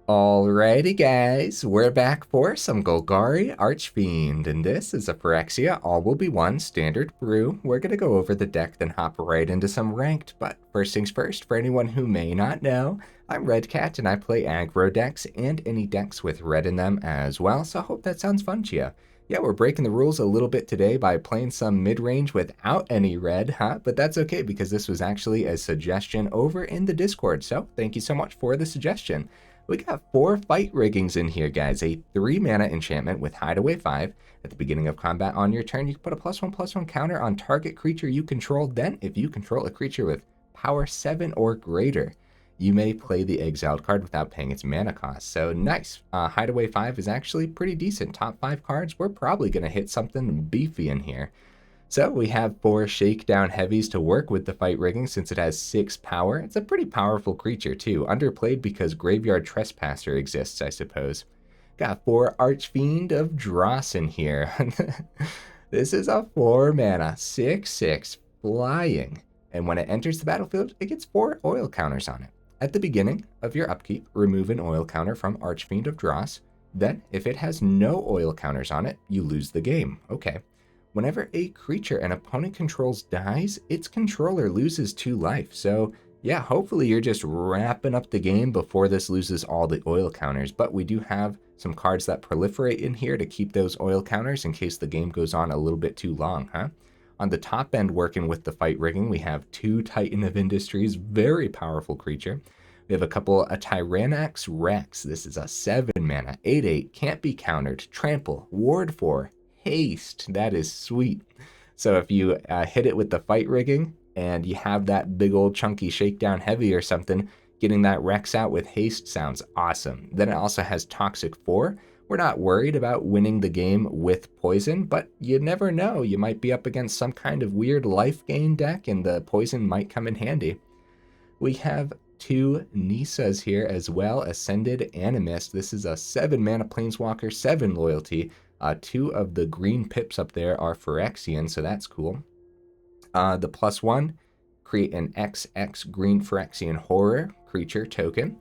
Alrighty guys, we're back for some Golgari Archfiend, and this is a Phyrexia all will be one standard brew. We're going to go over the deck, then hop right into some ranked, but first things first, for anyone who may not know, I'm Redcat and I play aggro decks and any decks with red in them as well, so I hope that sounds fun to you. Yeah, we're breaking the rules a little bit today by playing some mid-range without any red, huh? But that's okay because this was actually a suggestion over in the Discord, so thank you so much for the suggestion. We got 4 fight riggings in here, guys. A 3 mana enchantment with Hideaway 5. At the beginning of combat on your turn, you can put a +1/+1 counter on target creature you control. Then, if you control a creature with power 7 or greater, you may play the exiled card without paying its mana cost. So nice. Hideaway 5 is actually pretty decent. Top 5 cards, we're probably going to hit something beefy in here. So we have 4 Shakedown Heavies to work with the fight rigging since it has 6 power. It's a pretty powerful creature too, underplayed because Graveyard Trespasser exists, I suppose. Got 4 Archfiend of Dross in here. This is a 4 mana, 6/6, flying. And when it enters the battlefield, it gets 4 oil counters on it. At the beginning of your upkeep, remove an oil counter from Archfiend of Dross. Then, if it has no oil counters on it, you lose the game. Okay. Whenever a creature an opponent controls dies, its controller loses 2 life. So yeah, hopefully you're just wrapping up the game before this loses all the oil counters. But we do have some cards that proliferate in here to keep those oil counters in case the game goes on a little bit too long, huh? On the top end, working with the fight rigging, we have 2 Titan of Industries, very powerful creature. We have a Tyrranax Rex. This is a 7 mana, 8/8, can't be countered, trample, ward 4, haste. That is sweet. So if you hit it with the fight rigging and you have that big old chunky Shakedown Heavy or something, getting that Rex out with haste sounds awesome. Then it also has Toxic 4. We're not worried about winning the game with poison, but you never know. You might be up against some kind of weird life gain deck and the poison might come in handy. We have 2 Nissas here as well, Ascended Animist. This is a 7 mana Planeswalker, 7 loyalty. 2 of the green pips up there are Phyrexian, so that's cool. The +1, create an XX green Phyrexian horror creature token,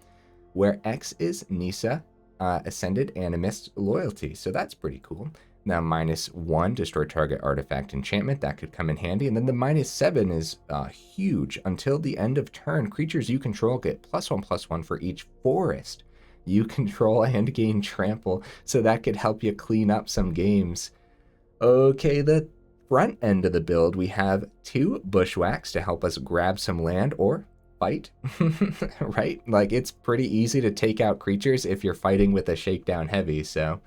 where X is Nissa, Ascended Animist loyalty, so that's pretty cool. Now -1, destroy target artifact enchantment, that could come in handy. And then the -7 is huge. Until the end of turn, creatures you control get +1/+1 for each forest you control and gain trample, so that could help you clean up some games. Okay, the front end of the build, we have 2 Bushwhacks to help us grab some land or fight, right? Like, it's pretty easy to take out creatures if you're fighting with a Shakedown Heavy, so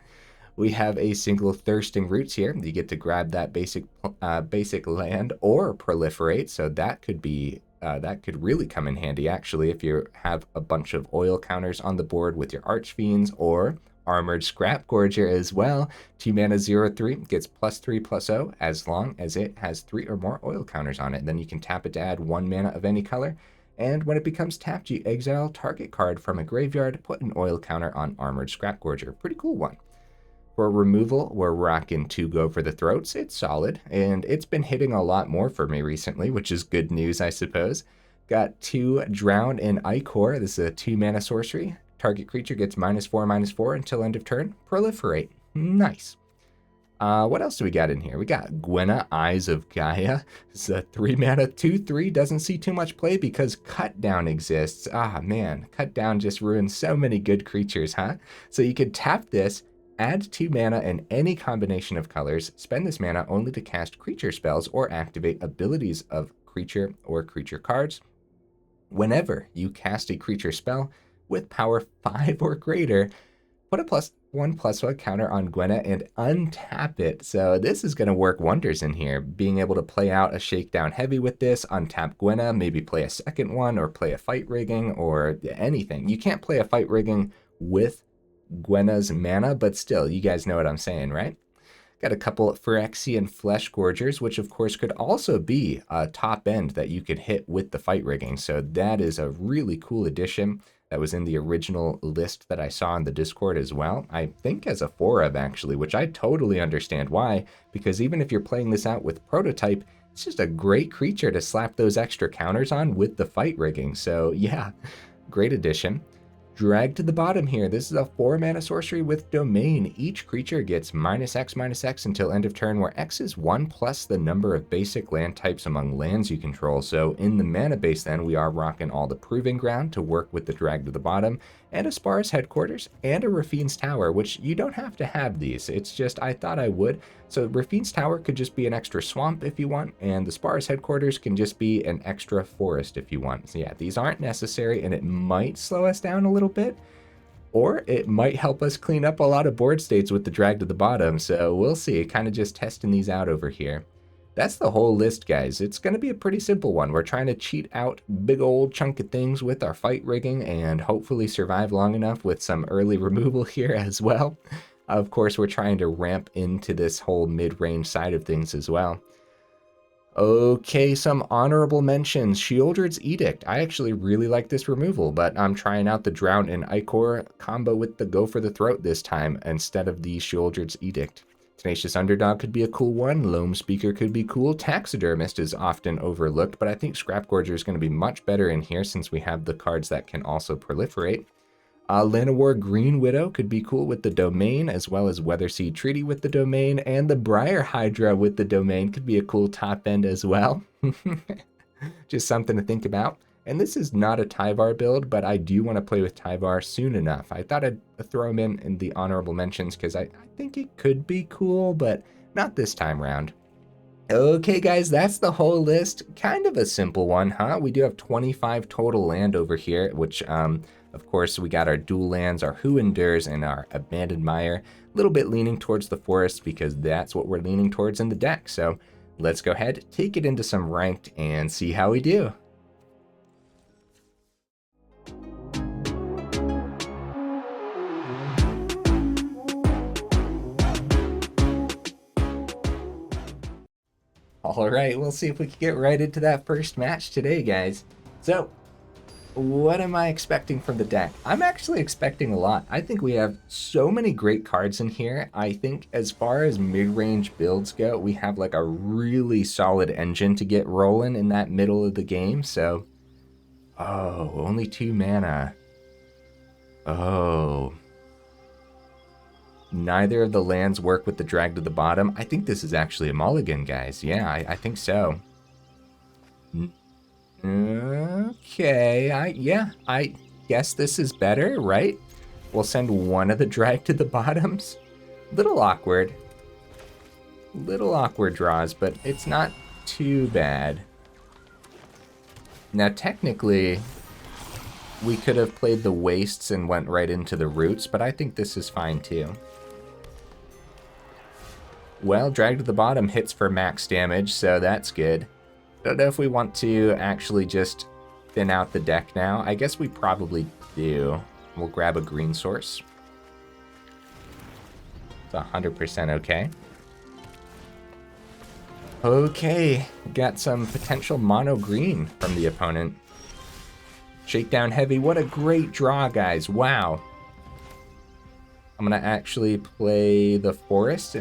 we have a single Thirsting Roots here. You get to grab that basic land or proliferate, so that could be that could really come in handy actually if you have a bunch of oil counters on the board with your Archfiends, or Armored Scrapgorger as well. 2 mana 0/3 gets +3/+0 as long as it has 3 or more oil counters on it. Then you can tap it to add 1 mana of any color. And when it becomes tapped, you exile target card from a graveyard, put an oil counter on Armored Scrapgorger. Pretty cool one. For removal, we're rocking 2 Go for the Throats. It's solid, and it's been hitting a lot more for me recently, which is good news, I suppose. Got 2 Drown in Ichor. This is a 2 mana sorcery. Target creature gets -4/-4 until end of turn. Proliferate. Nice. What else do we got in here? We got Gwenna, Eyes of Gaea. This is a 3 mana 2/3. Doesn't see too much play because Cut Down exists. Ah, man. Cut Down just ruins so many good creatures, huh? So you could tap this, add 2 mana in any combination of colors, spend this mana only to cast creature spells or activate abilities of creature or creature cards. Whenever you cast a creature spell with power 5 or greater, put a +1/+1 counter on Gwenna and untap it. So this is going to work wonders in here. Being able to play out a Shakedown Heavy with this, untap Gwenna, maybe play a second one or play a fight rigging or anything. You can't play a fight rigging with Gwenna's mana, but still, you guys know what I'm saying, right? Got a couple Phyrexian Fleshgorgers, which of course could also be a top end that you could hit with the fight rigging. So that is a really cool addition that was in the original list that I saw in the Discord as well. I think as a 4-of actually, which I totally understand why, because even if you're playing this out with Prototype, it's just a great creature to slap those extra counters on with the fight rigging. So yeah, great addition. Drag to the bottom here. This is a 4-mana sorcery with Domain. Each creature gets -X/-X until end of turn, where X is 1 plus the number of basic land types among lands you control. So in the mana base then, we are rocking all the Proving Ground to work with the drag to the bottom, and a Spara's Headquarters, and a Raffine's Tower, which you don't have to have these. It's just, I thought I would. So Raffine's Tower could just be an extra swamp if you want, and the Spara's Headquarters can just be an extra forest if you want. So yeah, these aren't necessary, and it might slow us down a little bit, or it might help us clean up a lot of board states with the drag to the bottom. So we'll see, kind of just testing these out over here. That's the whole list, guys. It's going to be a pretty simple one. We're trying to cheat out big old chunk of things with our fight rigging and hopefully survive long enough with some early removal here as well. Of course, we're trying to ramp into this whole mid-range side of things as well. Okay, some honorable mentions. Sheoldred's Edict. I actually really like this removal, but I'm trying out the Drown and Ichor combo with the Go for the Throat this time instead of the Sheoldred's Edict. Tenacious Underdog could be a cool one. Loam Speaker could be cool. Taxidermist is often overlooked, but I think Scrapgorger is going to be much better in here since we have the cards that can also proliferate. Llanowar Green Widow could be cool with the Domain, as well as Weatherseed Treaty with the Domain, and the Briar Hydra with the Domain could be a cool top end as well. Just something to think about. And this is not a Tyvar build, but I do want to play with Tyvar soon enough. I thought I'd throw him in the honorable mentions because I think it could be cool, but not this time round. Okay, guys, that's the whole list. Kind of a simple one, huh? We do have 25 total land over here, which, of course, we got our dual lands, our Who Endures, and our Abandoned Mire. A little bit leaning towards the forest because that's what we're leaning towards in the deck. So let's go ahead, take it into some ranked, and see how we do. All right, we'll see if we can get right into that first match today, guys. So, what am I expecting from the deck? I'm actually expecting a lot. I think we have so many great cards in here. I think as far as mid-range builds go, we have like a really solid engine to get rolling in that middle of the game. So, oh, only 2 mana. Oh. Neither of the lands work with the drag to the bottom. I think this is actually a mulligan, guys. Yeah, I think so. Okay, I guess this is better, right? We'll send one of the drag to the bottoms. Little awkward. Little awkward draws, but it's not too bad. Now, technically, we could have played the Wastes and went right into the Roots, but I think this is fine too. Well, drag to the bottom hits for max damage, so that's good. Don't know if we want to actually just thin out the deck now. I guess we probably do. We'll grab a green source. It's 100% okay. Okay, got some potential mono green from the opponent. Shakedown Heavy, what a great draw, guys. Wow. I'm going to actually play the Forest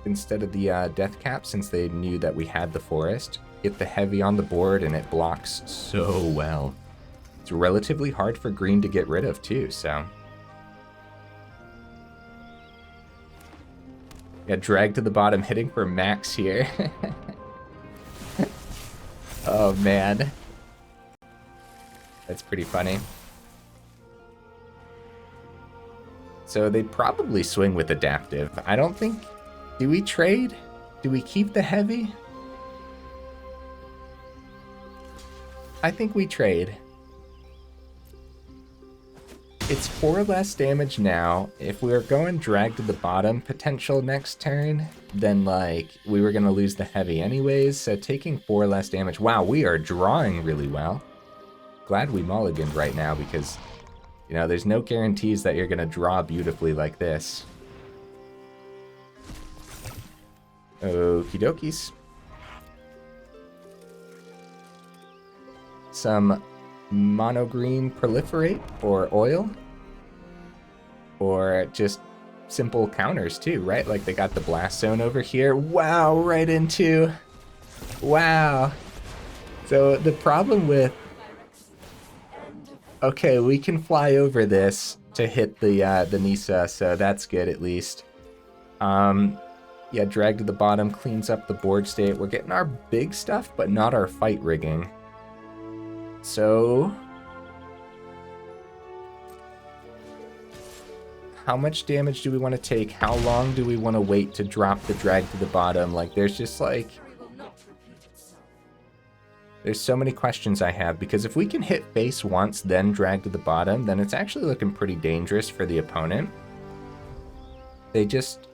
instead of the Deathcap, since they knew that we had the Forest. Get the Heavy on the board, and it blocks so well. It's relatively hard for green to get rid of, too, so. Yeah, drag to the bottom, hitting for max here. Oh, man. That's pretty funny. So they probably swing with Adaptive. I don't think... Do we trade? Do we keep the Heavy? I think we trade. It's 4 less damage now. If we were going drag to the bottom potential next turn, then like we were going to lose the Heavy anyways. So taking 4 less damage. Wow, we are drawing really well. Glad we mulliganed right now because, you know, there's no guarantees that you're going to draw beautifully like this. Okie dokies. Some mono green proliferate or oil. Or just simple counters too, right? Like they got the blast zone over here. Wow, right into... Wow. So the problem with Okay, we can fly over this to hit the Nissa, so that's good at least. Yeah, drag to the bottom, cleans up the board state. We're getting our big stuff, but not our fight rigging. So... how much damage do we want to take? How long do we want to wait to drop the drag to the bottom? Like, there's just like... there's so many questions I have, because if we can hit face once, then drag to the bottom, then it's actually looking pretty dangerous for the opponent. They just...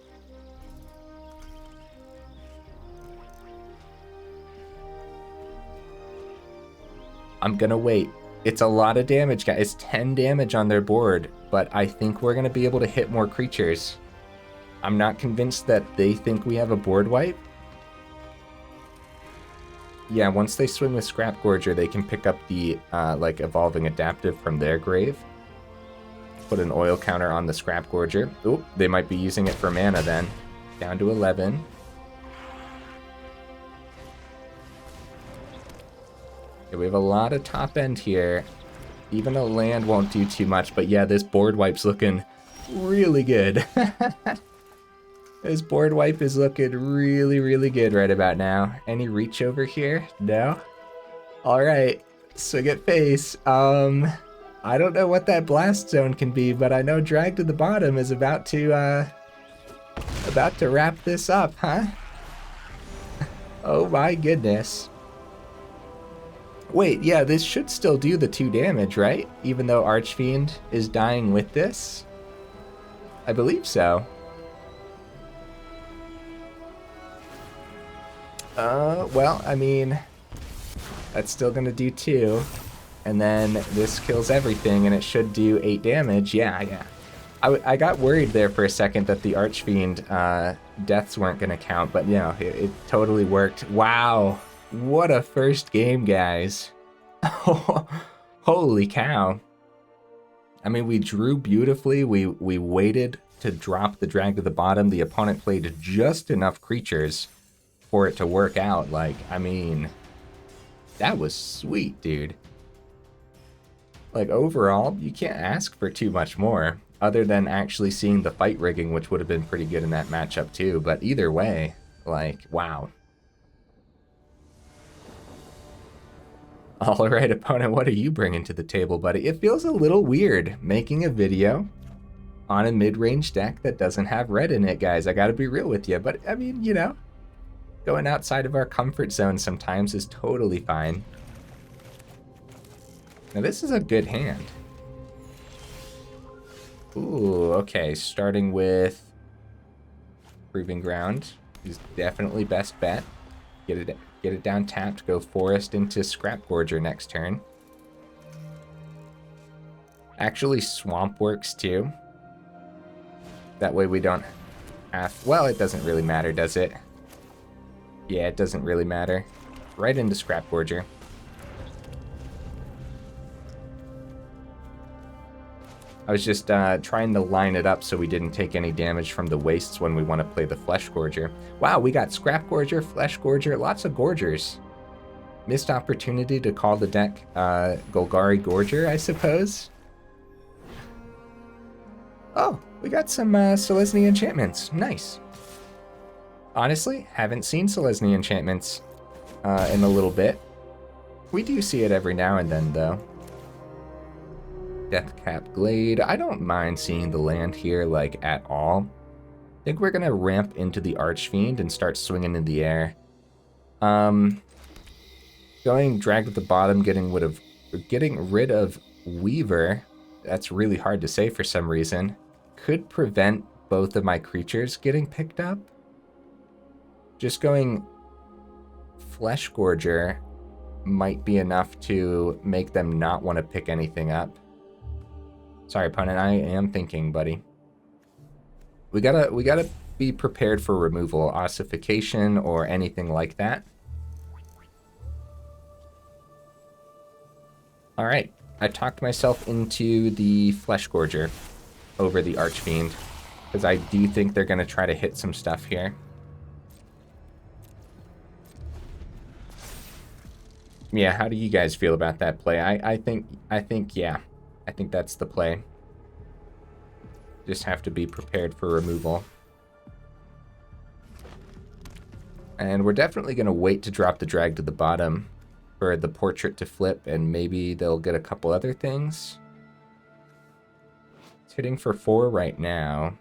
I'm gonna wait. It's a lot of damage, guys. It's 10 damage on their board, but I think we're gonna be able to hit more creatures. I'm not convinced that they think we have a board wipe. Yeah, once they swing with Scrapgorger, they can pick up the, like, Evolving Adaptive from their grave. Put an oil counter on the Scrapgorger. Oop, they might be using it for mana then. Down to 11. Okay, we have a lot of top end here. Even a land won't do too much, but yeah, this board wipe's looking really good. This board wipe is looking really, really good right about now. Any reach over here? No? Alright, swing at face. I don't know what that blast zone can be, but I know drag to the bottom is about to wrap this up, huh? Oh my goodness. Wait, yeah, this should still do the 2 damage, right? Even though Archfiend is dying with this? I believe so. Well, I mean, that's still gonna do 2. And then this kills everything, and it should do 8 damage. Yeah. I got worried there for a second that the Archfiend deaths weren't gonna count, but you know, it totally worked. Wow. What a first game, guys. Holy cow. I mean, we drew beautifully. We waited to drop the drag to the bottom. The opponent played just enough creatures for it to work out. Like, I mean, that was sweet, dude. Like, overall, you can't ask for too much more, other than actually seeing the fight rigging, which would have been pretty good in that matchup too. But either way, like, wow. All right, opponent, what are you bringing to the table, buddy? It feels a little weird making a video on a mid-range deck that doesn't have red in it, guys. I gotta be real with you, but I mean, you know, going outside of our comfort zone sometimes is totally fine. Now, this is a good hand. Ooh, okay, starting with Proving Ground is definitely best bet. Get it down tapped, go Forest into Scrapgorger next turn. Actually, Swamp works too. That way we don't have... well, it doesn't really matter, does it? Yeah, it doesn't really matter. Right into Scrapgorger. I was just trying to line it up so we didn't take any damage from the wastes when we want to play the Fleshgorger. Wow, we got Scrapgorger, Fleshgorger, lots of Gorgers. Missed opportunity to call the deck Golgari Gorger, I suppose. Oh, we got some Selesnya enchantments. Nice. Honestly, haven't seen Selesnya enchantments in a little bit. We do see it every now and then, though. Deathcap Glade. I don't mind seeing the land here, like, at all. I think we're gonna ramp into the Archfiend and start swinging in the air. Going drag at the bottom, getting rid of Weaver. That's really hard to say for some reason. Could prevent both of my creatures getting picked up. Just going Fleshgorger might be enough to make them not want to pick anything up. Sorry, opponent, I am thinking, buddy. We gotta be prepared for removal, ossification, or anything like that. Alright, I talked myself into the Fleshgorger over the Archfiend, because I do think they're gonna try to hit some stuff here. Yeah, how do you guys feel about that play? I think, yeah. I think that's the play. Just have to be prepared for removal. And we're definitely going to wait to drop the drag to the bottom for the portrait to flip, and maybe they'll get a couple other things. It's hitting for 4 right now.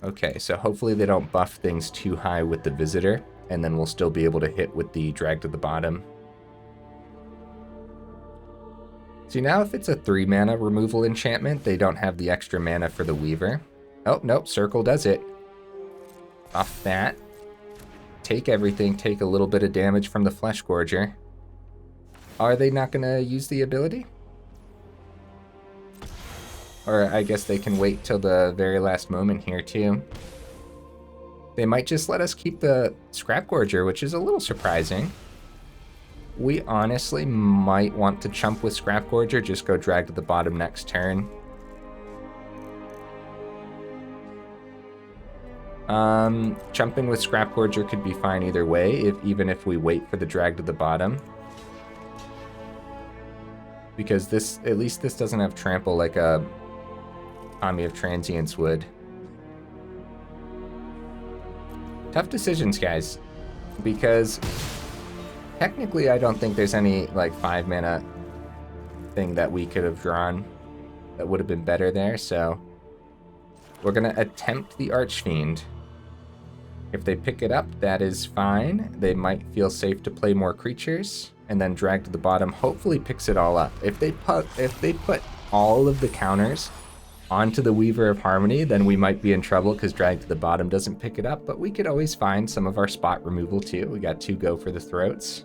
Okay, so hopefully they don't buff things too high with the visitor, and then we'll still be able to hit with the drag to the bottom. See, now if it's a 3 mana removal enchantment, they don't have the extra mana for the Weaver. Oh, nope, Circle does it. Off that. Take everything, take a little bit of damage from the Fleshgorger. Are they not going to use the ability? Or I guess they can wait till the very last moment here too. They might just let us keep the Scrapgorger, which is a little surprising. We honestly might want to chump with Scrapgorger, just go drag to the bottom next turn. Chumping with Scrapgorger could be fine either way, even if we wait for the drag to the bottom. Because this, at least this doesn't have trample like a Army of Transients would. Tough decisions, guys. Because technically I don't think there's any like 5 mana thing that we could have drawn that would have been better there, so we're gonna attempt the Archfiend. If they pick it up, that is fine. They might feel safe to play more creatures, and then drag to the bottom hopefully picks it all up. If they put all of the counters onto the Weaver of Harmony, then we might be in trouble because drag to the bottom doesn't pick it up, but we could always find some of our spot removal too. We got 2 go for the throats.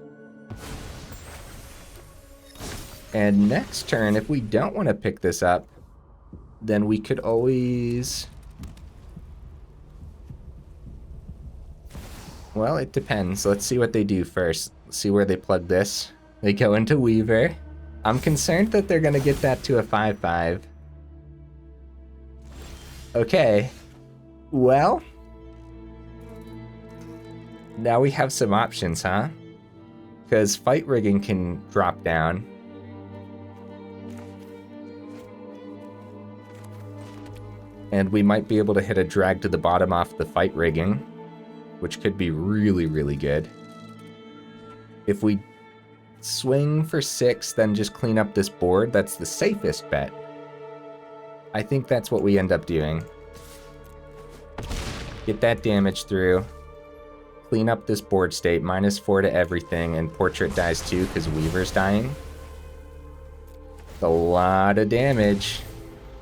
And next turn, if we don't want to pick this up, then we could always... Well, it depends. Let's see what they do first. Let's see where they plug this. They go into Weaver. I'm concerned that they're going to get that to a 5/5. Okay. Well, now we have some options, huh? Because Fight Rigging can drop down. And we might be able to hit a drag to the bottom off the Fight Rigging, which could be really, really good. If we swing for 6, then just clean up this board, that's the safest bet. I think that's what we end up doing. Get that damage through. Clean up this board state, -4 to everything, and Portrait dies too because Weaver's dying. A lot of damage.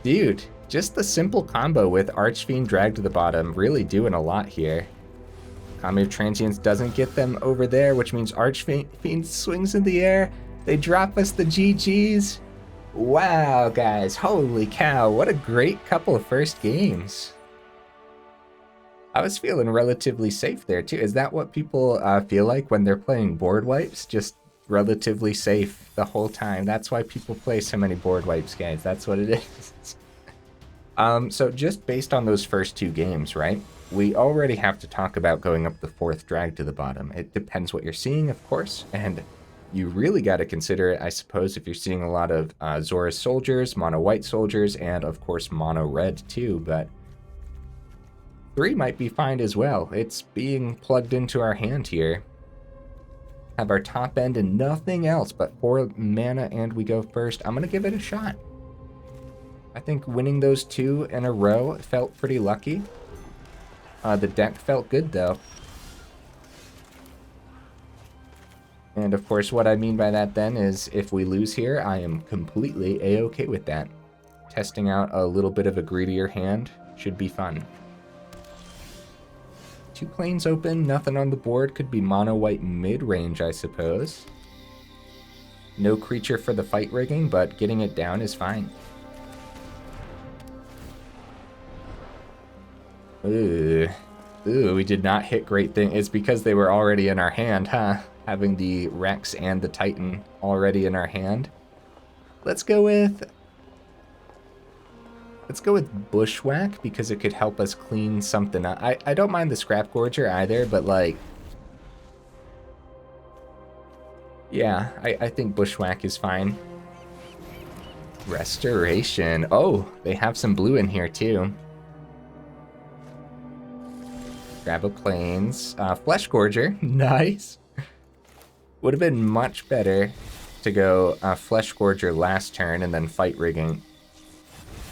Dude, just the simple combo with Archfiend drag to the bottom really doing a lot here. Army of Transients doesn't get them over there, which means Archfiend swings in the air. They drop us the GGs. Wow, guys, holy cow, what a great couple of first games. I was feeling relatively safe there too. Is that what people feel like when they're playing board wipes? Just relatively safe the whole time. That's why people play so many board wipes, guys. That's what it is. So just based on those first 2 games, right? We already have to talk about going up the 4th drag to the bottom. It depends what you're seeing, of course, and you really got to consider it, I suppose, if you're seeing a lot of Zora's soldiers, mono white soldiers, and of course mono red too, but 3 might be fine as well. It's being plugged into our hand here. Have our top end and nothing else but 4 mana, and we go first. I'm going to give it a shot. I think winning those 2 in a row felt pretty lucky. The deck felt good though. And of course what I mean by that then is if we lose here, I am completely a-okay with that. Testing out a little bit of a greedier hand should be fun. 2 planes open, nothing on the board, could be mono white mid-range I suppose. No creature for the Fight Rigging, but getting it down is fine. Ooh, we did not hit great thing. It's because they were already in our hand, huh? Having the Rex and the Titan already in our hand. Let's go with Bushwhack because it could help us clean something up. I don't mind the Scrapgorger either, but like, yeah, I think Bushwhack is fine. Restoration. Oh, they have some blue in here too. Grab a plains. Fleshgorger. Nice. Would have been much better to go Fleshgorger last turn and then fight rigging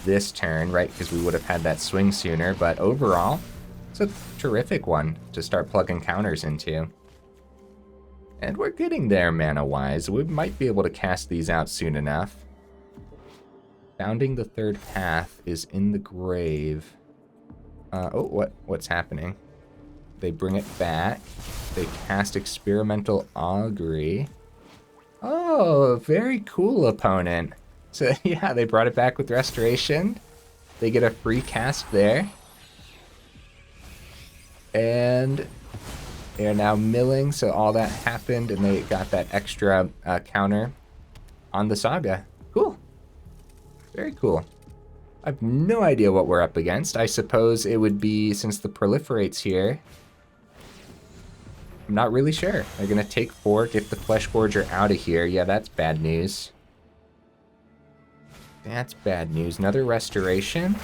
this turn, right? Because we would have had that swing sooner. But overall, it's a terrific one to start plugging counters into. And we're getting there mana-wise. We might be able to cast these out soon enough. Founding the Third Path is in the grave. Oh, what's happening? They bring it back. They cast Experimental Augury. Oh, very cool opponent. So yeah, they brought it back with Restoration. They get a free cast there. And they are now milling, so all that happened, and they got that extra counter on the Saga. Cool. Very cool. I have no idea what we're up against. I suppose it would be, since the Proliferate's here, I'm not really sure. They're going to take 4, get the Fleshgorger out of here. Yeah, that's bad news. That's bad news. Another Restoration.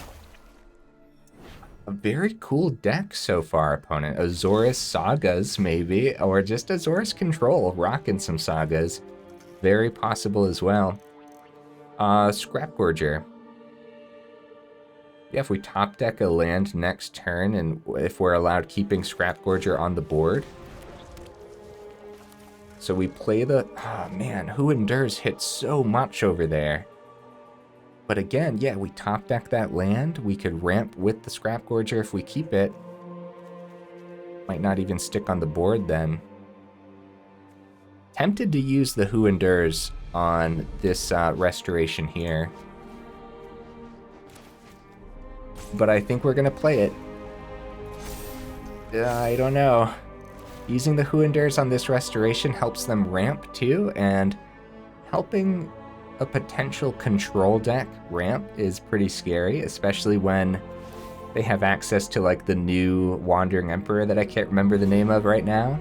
A very cool deck so far, opponent. Azorius Sagas, maybe, or just Azorius Control, rocking some Sagas. Very possible as well. Scrapgorger. Yeah, if we top deck a land next turn, and if we're allowed keeping Scrapgorger on the board. So we play the... Oh man, Who Endures hits so much over there. But again, yeah, we top deck that land. We could ramp with the Scrapgorger if we keep it. Might not even stick on the board then. Tempted to use the Who Endures on this Restoration here. But I think we're going to play it. I don't know. Using the Who Endures on this Restoration helps them ramp too, and helping a potential control deck ramp is pretty scary, especially when they have access to like the new Wandering Emperor that I can't remember the name of right now,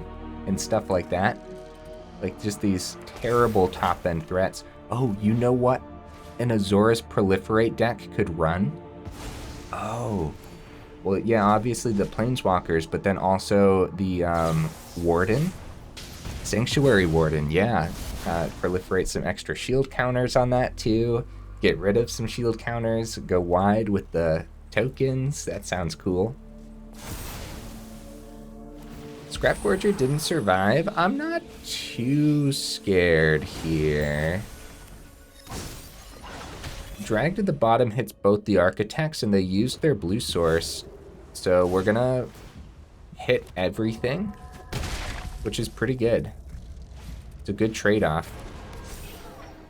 and stuff like that. Like just these terrible top end threats. Oh, you know what an Azorius Proliferate deck could run? Oh, well, yeah, obviously the Planeswalkers, but then also the Warden, Sanctuary Warden, yeah. Proliferate some extra shield counters on that too. Get rid of some shield counters, go wide with the tokens. That sounds cool. Scrapgorger didn't survive. I'm not too scared here. Drag to the bottom hits both the Architects, and they used their blue source. So we're gonna hit everything, which is pretty good. It's a good trade-off.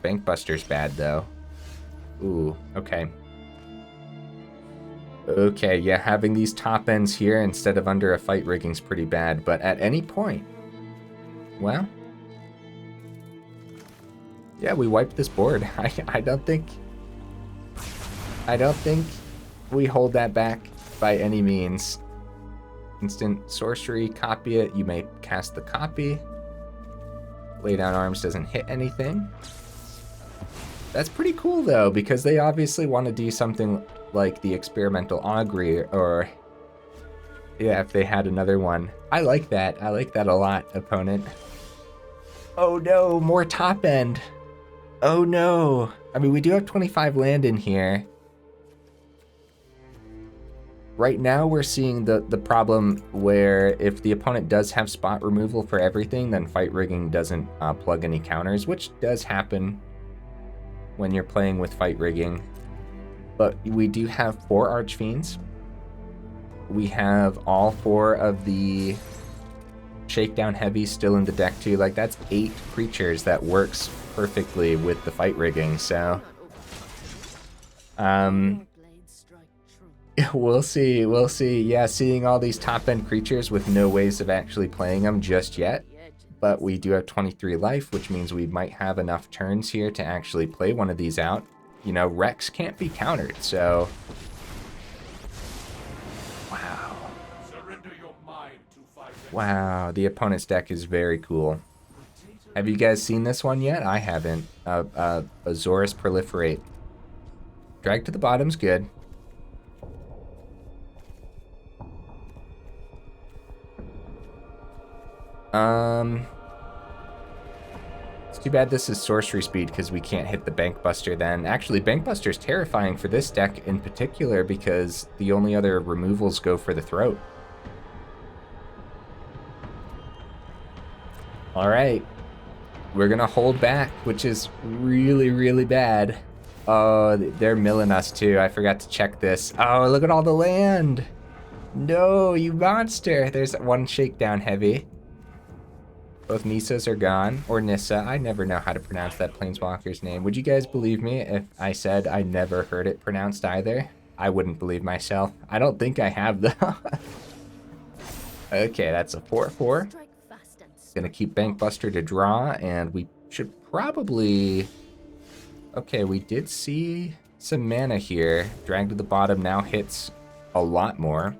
Bankbuster's bad, though. Ooh, okay. Okay, yeah, having these top ends here instead of under a fight rigging's pretty bad, but at any point... Well... Yeah, we wiped this board. I don't think we hold that back by any means. Instant sorcery, copy it. You may cast the copy. Lay down arms doesn't hit anything. That's pretty cool though, because they obviously want to do something like the Experimental Augury, or yeah, if they had another one. I like that. I like that a lot, opponent. Oh no, more top end. Oh no. I mean, we do have 25 land in here. Right now we're seeing the problem where if the opponent does have spot removal for everything, then fight rigging doesn't plug any counters, which does happen when you're playing with fight rigging. But we do have 4 Archfiends. We have all 4 of the Shakedown Heavy still in the deck too. Like, that's 8 creatures that works perfectly with the fight rigging, so... We'll see, we'll see. Yeah, seeing all these top-end creatures with no ways of actually playing them just yet. But we do have 23 life, which means we might have enough turns here to actually play one of these out. You know, Rex can't be countered, so... Wow. Wow, the opponent's deck is very cool. Have you guys seen this one yet? I haven't. Azorius Proliferate. Drag to the bottom's good. It's too bad this is sorcery speed because we can't hit the Bankbuster then. Actually, Bankbuster's terrifying for this deck in particular because the only other removals go for the throat. All right. We're going to hold back, which is really, really bad. Oh, they're milling us too. I forgot to check this. Oh, look at all the land. No, you monster. There's one Shakedown Heavy. Both Nissas are gone, or Nissa. I never know how to pronounce that planeswalker's name. Would you guys believe me if I said I never heard it pronounced either? I wouldn't believe myself. I don't think I have though. Okay, that's a 4/4. Gonna keep Bankbuster to draw, and we should probably... Okay, we did see some mana here. Drag to the bottom now hits a lot more.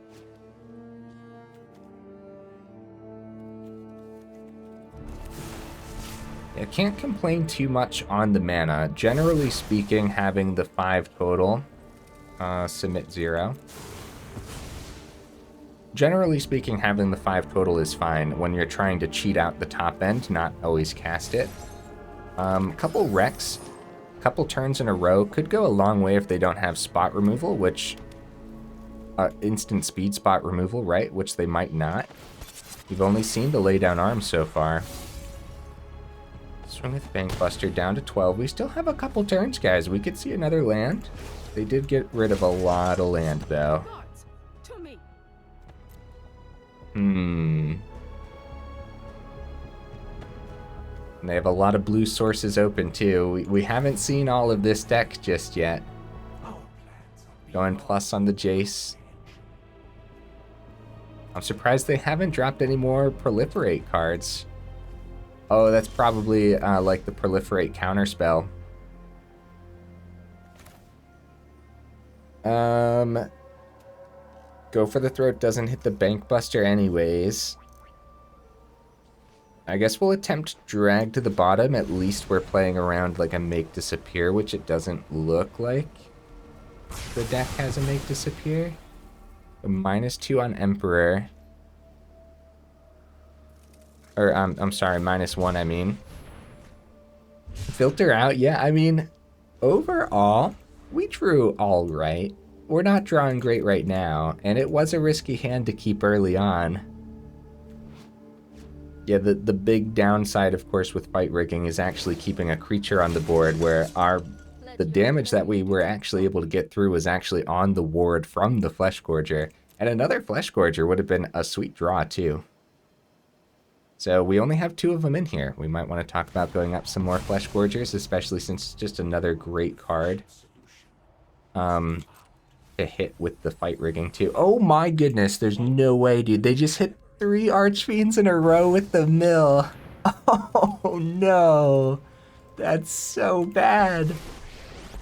I can't complain too much on the mana. Generally speaking, having the 5 total, submit 0. Generally speaking, having the 5 total is fine when you're trying to cheat out the top end, not always cast it. Couple Rex, couple turns in a row could go a long way if they don't have spot removal, which instant speed spot removal, right? Which they might not. We've only seen the lay down arms so far. Swing with Bankbuster down to 12. We still have a couple turns, guys. We could see another land. They did get rid of a lot of land, though. And they have a lot of blue sources open, too. We haven't seen all of this deck just yet. Going plus on the Jace. I'm surprised they haven't dropped any more Proliferate cards. Oh, that's probably like the Proliferate counterspell. Go for the throat doesn't hit the Bankbuster anyways. I guess we'll attempt Drag to the bottom. At least we're playing around like a Make Disappear, which it doesn't look like the deck has a Make Disappear. A -2 on Emperor. Or, I'm sorry, -1, I mean. Filter out, yeah, I mean, overall, we drew all right. We're not drawing great right now, and it was a risky hand to keep early on. Yeah, the big downside, of course, with fight rigging is actually keeping a creature on the board where the damage that we were actually able to get through was actually on the ward from the Fleshgorger. And another Fleshgorger would have been a sweet draw, too. So we only have 2 of them in here. We might want to talk about going up some more Fleshgorgers, especially since it's just another great card to hit with the fight rigging too. Oh my goodness, there's no way, dude. They just hit 3 Archfiends in a row with the mill. Oh no, that's so bad.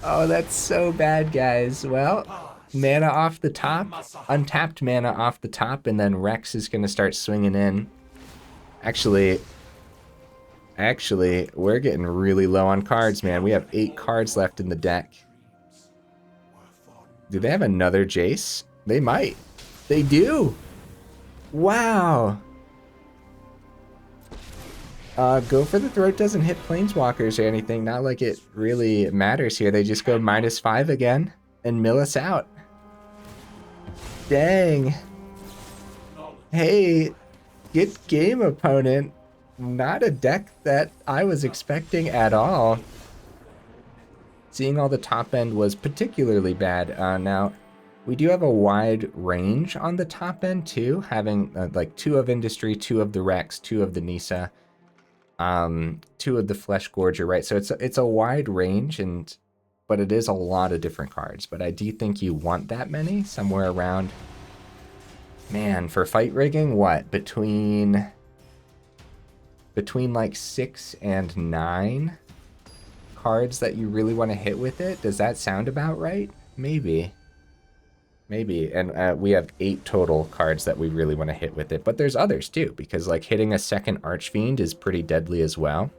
Oh, that's so bad, guys. Well, mana off the top, untapped mana off the top, and then Rex is going to start swinging in. Actually, we're getting really low on cards, man. We have 8 cards left in the deck. Do they have another Jace? They might. They do. Wow. Go for the throat doesn't hit planeswalkers or anything. Not like it really matters here. They just go -5 again and mill us out. Dang. Hey. Good game, opponent. Not a deck that I was expecting at all. Seeing all the top end was particularly bad. Now, we do have a wide range on the top end too, having like 2 of Industry, 2 of the Rex, 2 of the Nissa, 2 of the Fleshgorger, right? So it's a wide range, but it is a lot of different cards. But I do think you want that many, somewhere around... Man, for fight rigging, what? Between like 6 and 9 cards that you really want to hit with it? Does that sound about right? Maybe. Maybe. And we have 8 total cards that we really want to hit with it. But there's others too, because like hitting a second Archfiend is pretty deadly as well.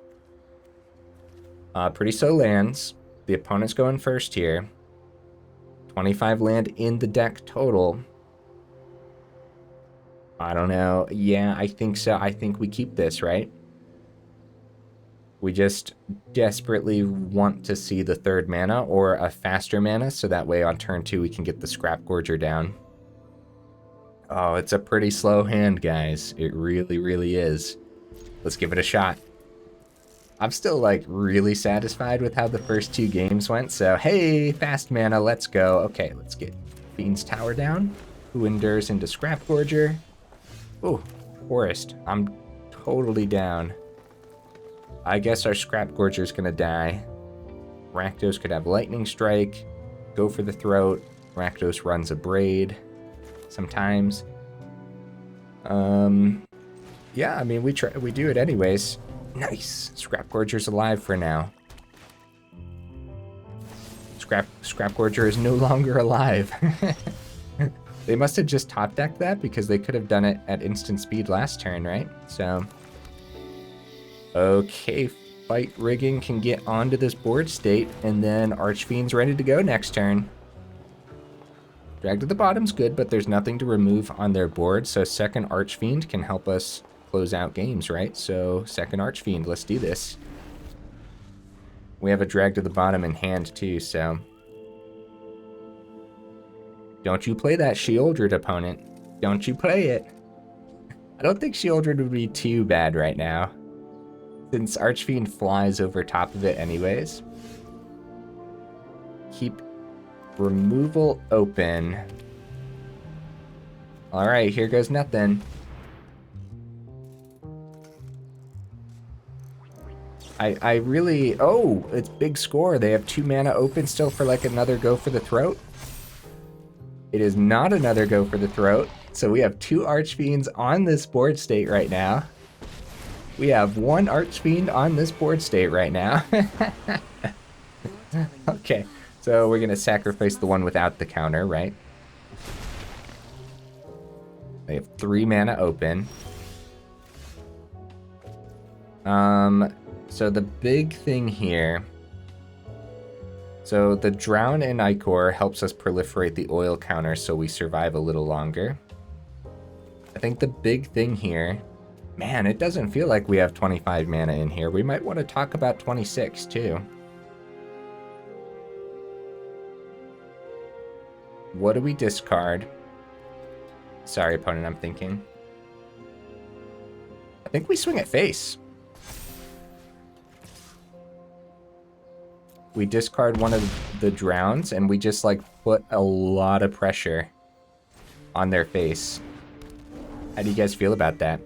Pretty slow lands. The opponent's going first here. 25 land in the deck total. I don't know. Yeah, I think so. I think we keep this, right? We just desperately want to see the 3rd mana or a faster mana, so that way on turn 2 we can get the Scrapgorger down. Oh, it's a pretty slow hand, guys. It really, really is. Let's give it a shot. I'm still, like, really satisfied with how the first 2 games went, so hey, fast mana, let's go. Okay, let's get Fiend's Tower down. Who endures into Scrapgorger? Ooh, Forest. I'm totally down. I guess our Scrapgorger's gonna die. Rakdos could have Lightning Strike, go for the throat. Rakdos runs a Braid sometimes. Yeah, I mean, we do it anyways. Nice. Scrapgorger's alive for now. Scrapgorger is no longer alive. They must have just top decked that because they could have done it at instant speed last turn, right? So, okay, Fight Rigging can get onto this board state, and then Archfiend's ready to go next turn. Drag to the bottom's good, but there's nothing to remove on their board, so second Archfiend can help us close out games, right? So, second Archfiend, let's do this. We have a drag to the bottom in hand, too, so... Don't you play that Sheoldred, opponent. Don't you play it. I don't think Sheoldred would be too bad right now, since Archfiend flies over top of it anyways. Keep removal open. Alright, here goes nothing. I really... Oh, it's big score. They have 2 mana open still for like another go for the throat. It is not another go for the throat. So we have 2 Archfiends on this board state right now. We have 1 Archfiend on this board state right now. Okay, so we're going to sacrifice the one without the counter, right? They have 3 mana open. So the big thing here... So the Drown in Ichor helps us proliferate the oil counter so we survive a little longer. I think the big thing here... Man, it doesn't feel like we have 25 mana in here. We might want to talk about 26, too. What do we discard? Sorry, opponent, I'm thinking. I think we swing at face. We discard one of the Drowns, and we just, like, put a lot of pressure on their face. How do you guys feel about that?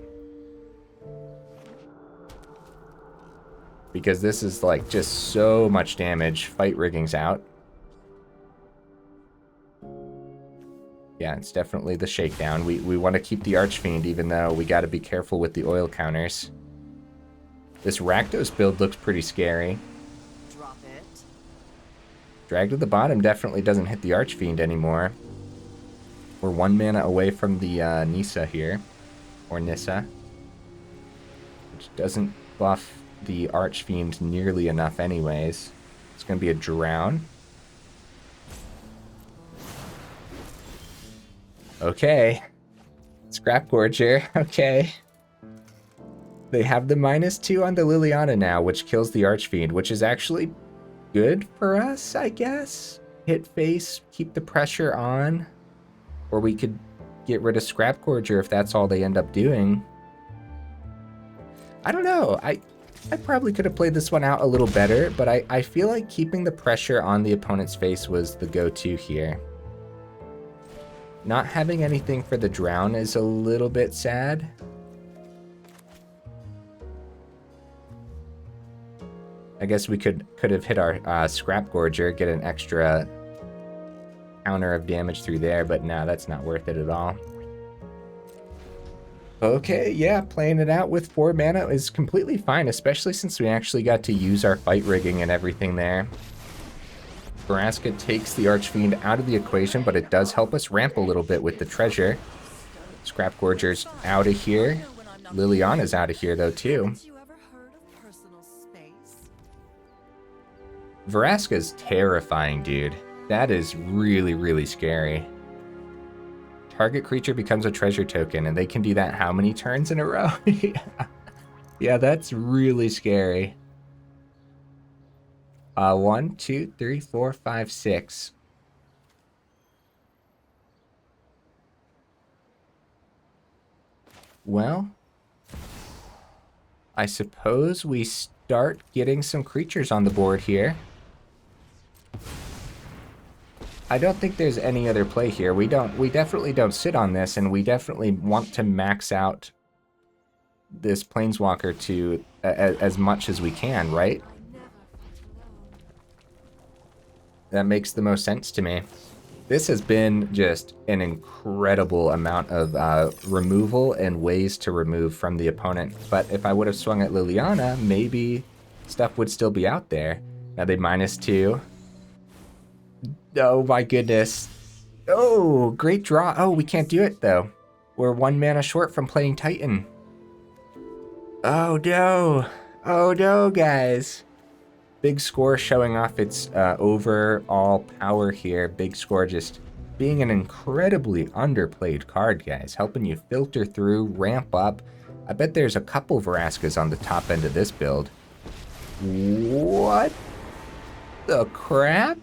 Because this is, like, just so much damage. Fight Rigging's out. Yeah, it's definitely the Shakedown. We want to keep the Archfiend, even though we got to be careful with the oil counters. This Rakdos build looks pretty scary. Drag to the bottom definitely doesn't hit the Archfiend anymore. We're 1 mana away from the Nissa here. Or Nissa. Which doesn't buff the Archfiend nearly enough anyways. It's going to be a Drown. Okay. Scrapgorger. Okay. They have the -2 on the Liliana now, which kills the Archfiend, which is actually... good for us, I guess. Hit face, keep the pressure on. Or we could get rid of Scrapgorger if that's all they end up doing. I don't know. I probably could have played this one out a little better, but I feel like keeping the pressure on the opponent's face was the go-to here. Not having anything for the Drown is a little bit sad. I guess we could have hit our Scrapgorger, get an extra counter of damage through there, but no, that's not worth it at all. Okay, yeah, playing it out with 4 mana is completely fine, especially since we actually got to use our Fight Rigging and everything there. Vraska takes the Archfiend out of the equation, but it does help us ramp a little bit with the treasure. Scrapgorger's out of here. Liliana's out of here, though, too. Vraska's terrifying, dude. That is really, really scary. Target creature becomes a treasure token, and they can do that how many turns in a row? Yeah, that's really scary. 1, 2, 3, 4, 5, 6. Well, I suppose we start getting some creatures on the board here. I don't think there's any other play here. We definitely don't sit on this, and we definitely want to max out this Planeswalker to as much as we can, right? That makes the most sense to me. This has been just an incredible amount of removal and ways to remove from the opponent. But if I would have swung at Liliana, maybe stuff would still be out there. Now they -2. Oh my goodness. Oh, great draw. Oh, we can't do it though. We're 1 mana short from playing Titan. Oh no. Oh no, guys. Big Score showing off its overall power here. Big Score just being an incredibly underplayed card, guys. Helping you filter through, ramp up. I bet there's a couple Vraskas on the top end of this build. What the crap?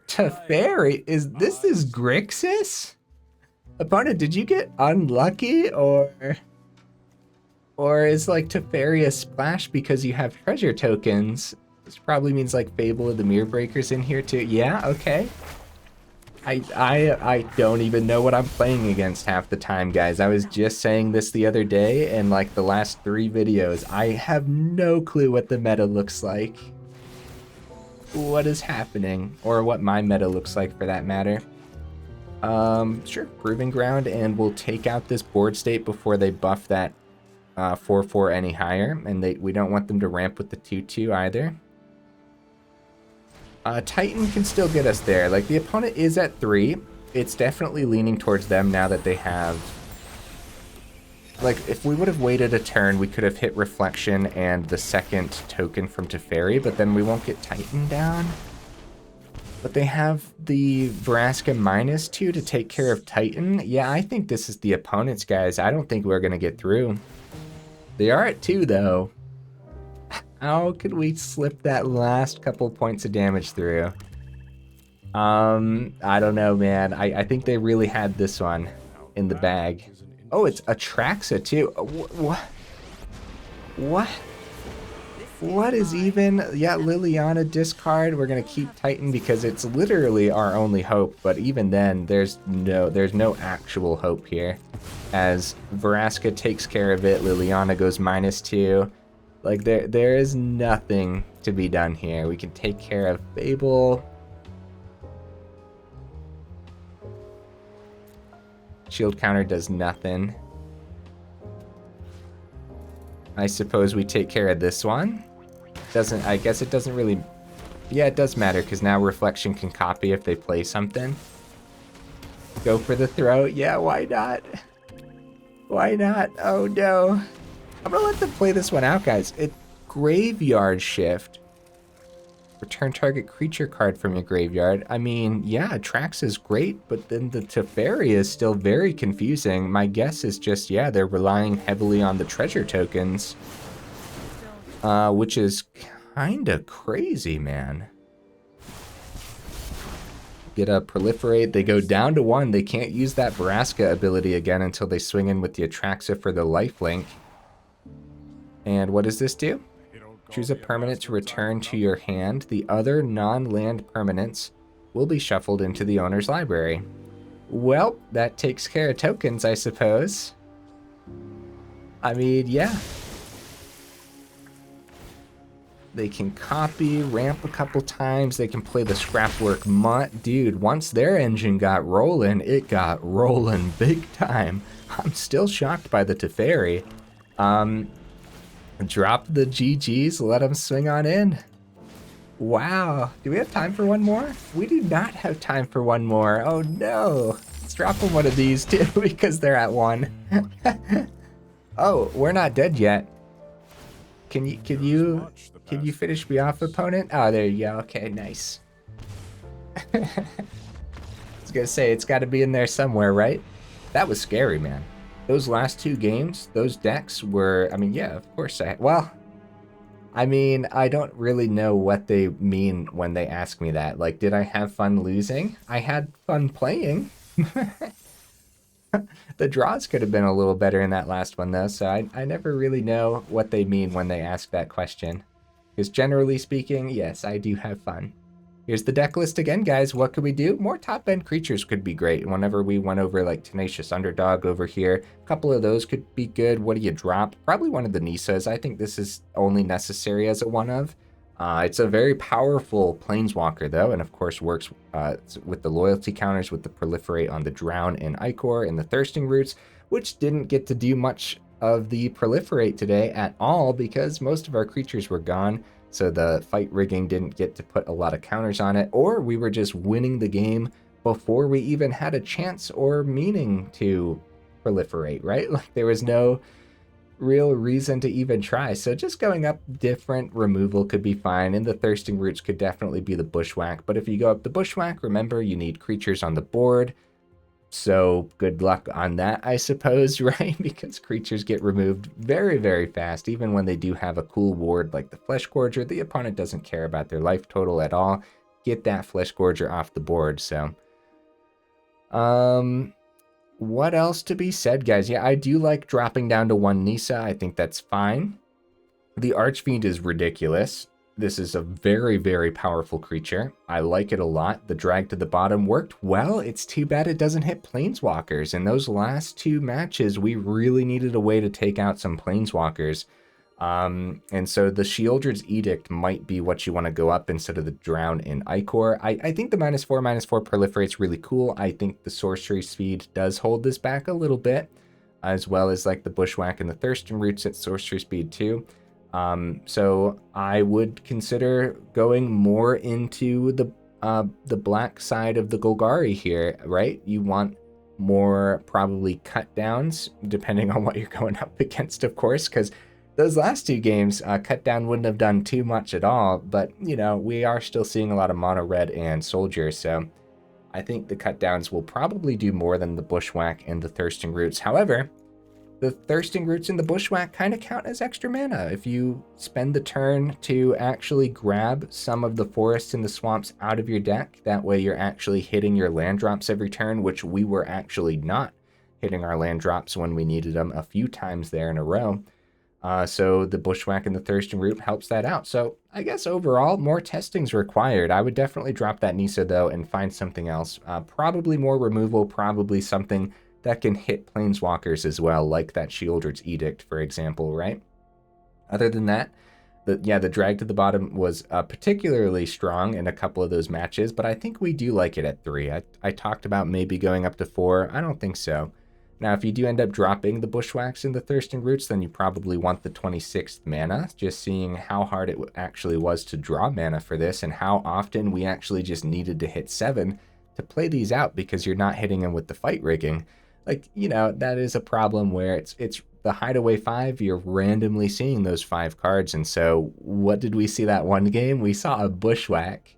Teferi? This is Grixis? Opponent, did you get unlucky, or is like Teferi a splash because you have treasure tokens? This probably means like Fable of the Mirror Breakers in here too. Yeah, okay. I don't even know what I'm playing against half the time, guys. I was just saying this the other day, and like the last 3 videos, I have no clue what the meta looks like. What is happening, or what my meta looks like for that matter. Sure, Proving Ground, and we'll take out this board state before they buff that 4/4 any higher, and we don't want them to ramp with the 2/2 either. Titan can still get us there. Like, the opponent is at 3. It's definitely leaning towards them now that they have... Like, if we would have waited a turn, we could have hit Reflection and the second token from Teferi, but then we won't get Titan down. But they have the Vraska -2 to take care of Titan. Yeah, I think this is the opponent's, guys. I don't think we're going to get through. They are at 2, though. How could we slip that last couple points of damage through? I don't know, man. I think they really had this one in the bag. Oh, it's Atraxa, too. What? What is even... Yeah, Liliana discard. We're going to keep Titan because it's literally our only hope. But even then, there's no actual hope here. As Vraska takes care of it, Liliana goes -2. Like, there is nothing to be done here. We can take care of Fable. Shield counter does nothing. I suppose we take care of this one. I guess it doesn't really... Yeah, it does matter, because now Reflection can copy if they play something. Go for the throw. Yeah, why not? Why not? Oh, no. I'm going to let them play this one out, guys. Graveyard Shift. Return target creature card from your graveyard. I mean, yeah, Atraxa is great, but then the Teferi is still very confusing. My guess is just, yeah, they're relying heavily on the treasure tokens. Which is kind of crazy, man. Get a Proliferate. They go down to 1. They can't use that Vraska ability again until they swing in with the Atraxa for the lifelink. And what does this do? Choose a permanent to return to your hand. The other non-land permanents will be shuffled into the owner's library. Well, that takes care of tokens, I suppose. I mean, yeah. They can copy, ramp a couple times. They can play the Scrapwork Mutt. Dude, once their engine got rolling, it got rolling big time. I'm still shocked by the Teferi. Drop the GGs, let them swing on in. Wow. Do we have time for one more? We do not have time for one more. Oh no. Let's drop them one of these too because they're at 1. Oh, we're not dead yet. Can you finish me off, opponent? Oh, there you go. Okay, nice. was gonna say, it's gotta be in there somewhere, right? That was scary, man. Those last two games, those decks were, I mean, yeah, of course well, I mean, I don't really know what they mean when they ask me that. Like, did I have fun losing? I had fun playing. The draws could have been a little better in that last one, though, so I never really know what they mean when they ask that question. Because generally speaking, yes, I do have fun. Here's the deck list again, guys. What could we do? More top-end creatures could be great. Whenever we went over, like, Tenacious Underdog over here, a couple of those could be good. What do you drop? Probably one of the Nissas. I think this is only necessary as a one-of. It's a very powerful Planeswalker, though, and of course works with the loyalty counters, with the Proliferate on the Drown and Ichor and the Thirsting Roots, which didn't get to do much of the Proliferate today at all because most of our creatures were gone. So the fight rigging didn't get to put a lot of counters on it, or we were just winning the game before we even had a chance or meaning to proliferate, right? Like there was no real reason to even try. So just going up different removal could be fine, and the Thirsting Roots could definitely be the Bushwhack. But if you go up the Bushwhack, remember you need creatures on the board. So good luck on that, I suppose, right? Because creatures get removed very, very fast. Even when they do have a cool ward like the Fleshgorger, the opponent doesn't care about their life total at all. Get that Fleshgorger off the board. So, what else to be said, guys? Yeah, I do like dropping down to one Nissa. I think that's fine. The Archfiend is ridiculous. This is a very, very powerful creature. I like it a lot. The drag to the bottom worked well. It's too bad it doesn't hit Planeswalkers. In those last two matches, we really needed a way to take out some Planeswalkers. And so the Sheoldred's Edict might be what you want to go up instead of the Drown in Ichor. I think the -4/-4 proliferate's really cool. I think the sorcery speed does hold this back a little bit, as well as like the Bushwhack and the Thirsting Roots at sorcery speed too. So I would consider going more into the black side of the Golgari here, right? You want more probably cut downs, depending on what you're going up against, of course, because those last two games, cut down wouldn't have done too much at all, but, you know, we are still seeing a lot of mono red and soldier, so I think the cut downs will probably do more than the Bushwhack and the Thirsting Roots. However, the Thirsting Roots and the Bushwhack kind of count as extra mana. If you spend the turn to actually grab some of the forests and the swamps out of your deck, that way you're actually hitting your land drops every turn, which we were actually not hitting our land drops when we needed them a few times there in a row. So the Bushwhack and the Thirsting Root helps that out. So I guess overall, more testing's required. I would definitely drop that Nissa though and find something else. Probably more removal, probably something that can hit Planeswalkers as well, like that Sheoldred's Edict, for example, right? Other than that, the drag to the bottom was particularly strong in a couple of those matches, but I think we do like it at 3. I talked about maybe going up to 4. I don't think so. Now, if you do end up dropping the Bushwhacks and the Thirsting Roots, then you probably want the 26th mana, just seeing how hard it actually was to draw mana for this and how often we actually just needed to hit 7 to play these out because you're not hitting them with the fight rigging. Like, you know, that is a problem where it's the Hideaway 5, you're randomly seeing those 5 cards. And so what did we see that one game? We saw a Bushwhack.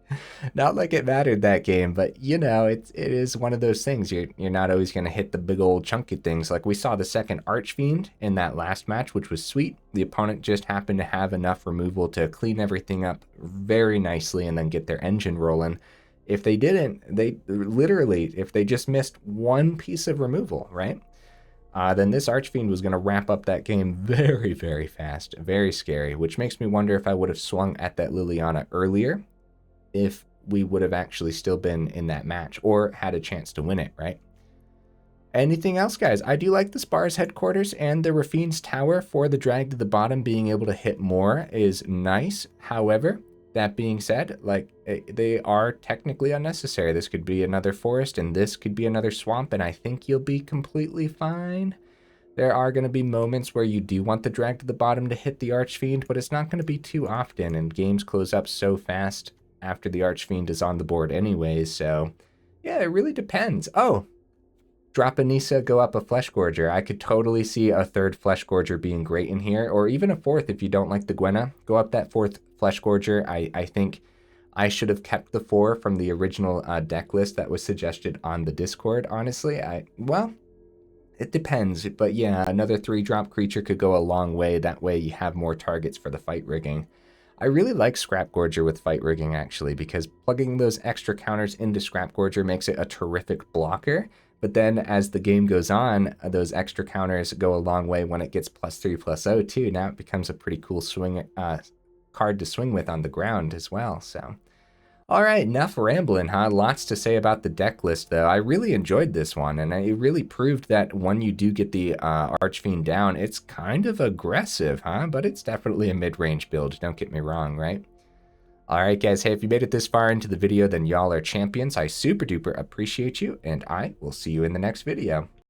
Not like it mattered that game, but, you know, it is one of those things. You're not always going to hit the big old chunky things. Like we saw the second Archfiend in that last match, which was sweet. The opponent just happened to have enough removal to clean everything up very nicely and then get their engine rolling. If they didn't, if they just missed one piece of removal, right? Then this Archfiend was going to wrap up that game very, very fast. Very scary, which makes me wonder if I would have swung at that Liliana earlier, if we would have actually still been in that match or had a chance to win it, right? Anything else, guys? I do like the Spara's headquarters and the Raffine's tower for the drag to the bottom. Being able to hit more is nice. However, that being said, like, they are technically unnecessary. This could be another forest and this could be another swamp, and I think you'll be completely fine. There are going to be moments where you do want the drag to the bottom to hit the Archfiend, but it's not going to be too often, and games close up so fast after the Archfiend is on the board anyways, so yeah, it really depends. Oh, drop a Nissa, go up a Fleshgorger. I could totally see a third Fleshgorger being great in here, or even a fourth if you don't like the Gwenna. Go up that fourth Fleshgorger. I think I should have kept the 4 from the original deck list that was suggested on the Discord, honestly. Well, it depends, but yeah, another 3-drop creature could go a long way. That way you have more targets for the fight rigging. I really like Scrapgorger with fight rigging, actually, because plugging those extra counters into Scrapgorger makes it a terrific blocker. But then as the game goes on, those extra counters go a long way when it gets +3/+0 too. Now it becomes a pretty cool swing card to swing with on the ground as well. So, all right, enough rambling, huh? Lots to say about the deck list, though. I really enjoyed this one, and it really proved that when you do get the Archfiend down, it's kind of aggressive, huh? But it's definitely a mid-range build, don't get me wrong, right? All right, guys, hey, if you made it this far into the video, then y'all are champions. I super duper appreciate you, and I will see you in the next video.